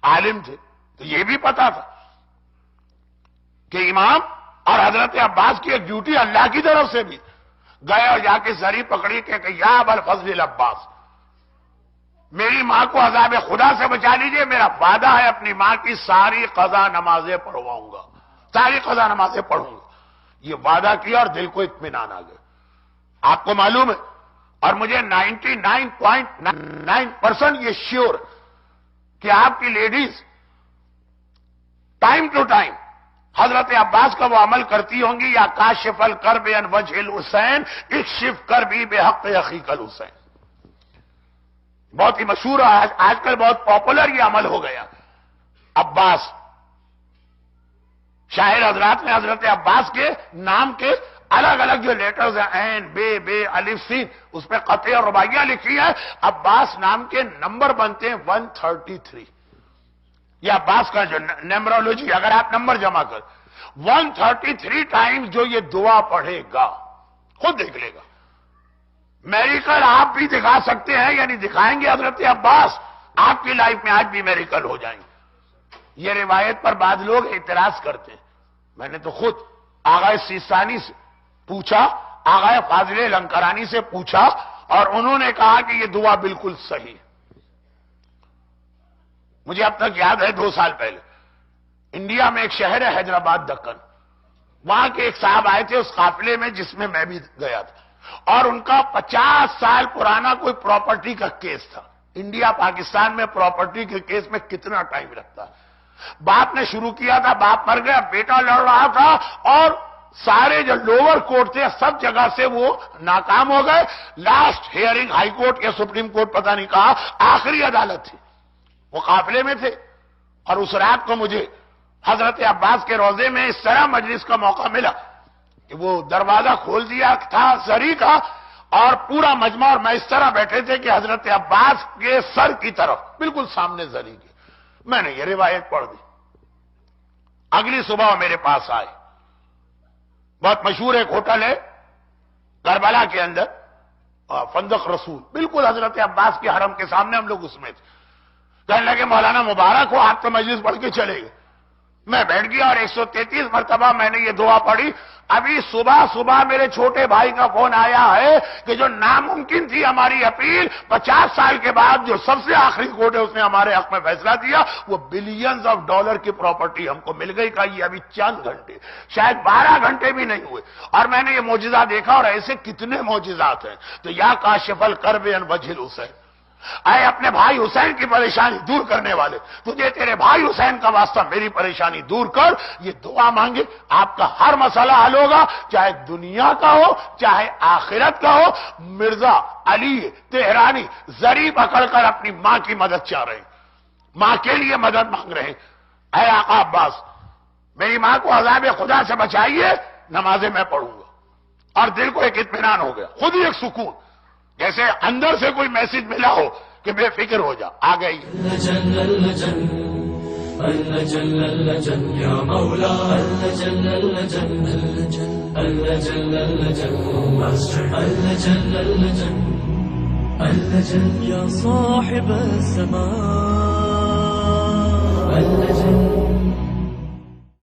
عالم تھے تو یہ بھی پتا تھا کہ امام اور حضرت عباس کی ایک ڈیوٹی اللہ کی طرف سے بھی گئے اور جا کے زری پکڑی کہ یا ابا الفضل العباس، میری ماں کو عذاب خدا سے بچا لیجئے، میرا وعدہ ہے اپنی ماں کی ساری قضا نمازیں پڑھواؤں گا، ساری قضا نمازیں پڑھوں گا۔ یہ وعدہ کیا اور دل کو اطمینان آ گیا۔ آپ کو معلوم ہے اور مجھے 99.9% یہ شیور کہ آپ کی لیڈیز ٹائم ٹو ٹائم حضرت عباس کا وہ عمل کرتی ہوں گی، یا کاشف الکرب عن وجہ الحسین اکشف کربی بحق اخیک الحسین۔ بہت ہی مشہور ہے، آج کل بہت پاپولر یہ عمل ہو گیا۔ عباس شاعر حضرات نے حضرت عباس کے نام کے الگ الگ جو لیٹرز ہیں، عین، بے، الف، سین، اس پہ قطعے اور رباعیاں لکھی ہیں۔ عباس نام کے نمبر بنتے ہیں 133۔ یہ عباس کا جو نیمرولوجی، اگر آپ نمبر جمع کر 133 ٹائم جو یہ دعا پڑھے گا، خود دیکھ لے گا۔ میریکل آپ بھی دکھا سکتے ہیں، یعنی دکھائیں گے حضرت عباس، آپ کی لائف میں آج بھی میریکل ہو جائیں گے۔ یہ روایت پر بعض لوگ اعتراض کرتے ہیں۔ میں نے تو خود آغا سیستانی سے پوچھا، آغا فاضل لنکرانی سے پوچھا، اور انہوں نے کہا کہ یہ دعا بالکل صحیح ہے۔ مجھے اب تک یاد ہے 2 سال پہلے انڈیا میں ایک شہر ہے حیدرآباد دکن، وہاں کے ایک صاحب آئے تھے اس قافلے میں جس میں میں بھی گیا تھا، اور ان کا 50 سال پرانا کوئی پراپرٹی کا کیس تھا۔ انڈیا پاکستان میں پراپرٹی کے کیس میں کتنا ٹائم لگتا ہے۔ باپ نے شروع کیا تھا، باپ مر گیا، بیٹا لڑ رہا تھا، اور سارے جو لوور کورٹ تھے سب جگہ سے وہ ناکام ہو گئے۔ لاسٹ ہیئرنگ ہائی کورٹ یا سپریم کورٹ پتہ نہیں کہا، آخری عدالت تھی، وہ قافلے میں تھے۔ اور اس رات کو مجھے حضرت عباس کے روضے میں اس طرح مجلس کا موقع ملا کہ وہ دروازہ کھول دیا تھا زری کا، اور پورا مجمع اور میں اس طرح بیٹھے تھے کہ حضرت عباس کے سر کی طرف بالکل سامنے زری کے۔ میں نے یہ روایت پڑھ دی۔ اگلی صبح وہ میرے پاس آئے۔ بہت مشہور ایک ہوٹل ہے کربلا کے اندر، فندق رسول، بالکل حضرت عباس کے حرم کے سامنے، ہم لوگ اس میں تھے۔ کہنے لگے مولانا مبارک ہو، آپ تو مجلس پڑھ کے چلے گئے۔ میں بیٹھ گیا اور 133 مرتبہ میں نے یہ دعا پڑھی۔ ابھی صبح میرے چھوٹے بھائی کا فون آیا ہے کہ جو ناممکن تھی ہماری اپیل، 50 سال کے بعد جو سب سے آخری کورٹ ہے اس نے ہمارے حق میں فیصلہ دیا، وہ بلینز آف ڈالر کی پراپرٹی ہم کو مل گئی۔ کا یہ ابھی چند گھنٹے، شاید 12 گھنٹے بھی نہیں ہوئے، اور میں نے یہ معجزہ دیکھا۔ اور ایسے کتنے معجزات ہیں۔ تو یا کاشف الکرب عن وجہ الحسین، اے اپنے بھائی حسین کی پریشانی دور کرنے والے، تجھے تیرے بھائی حسین کا واسطہ میری پریشانی دور کر۔ یہ دعا مانگے، آپ کا ہر مسئلہ حل ہوگا، چاہے دنیا کا ہو چاہے آخرت کا ہو۔ مرزا علی تہرانی زری پکڑ کر اپنی ماں کی مدد چاہ رہے ہیں، ماں کے لیے مدد مانگ رہے ہیں۔ اے آقا عباس، میری ماں کو عذاب خدا سے بچائیے، نمازیں میں پڑھوں گا۔ اور دل کو ایک اطمینان ہو گیا، خود ہی ایک سکون، جیسے اندر سے کوئی میسج ملا ہو کہ بے فکر ہو جا، آ گئی۔ یا مولا یا صاحب السماء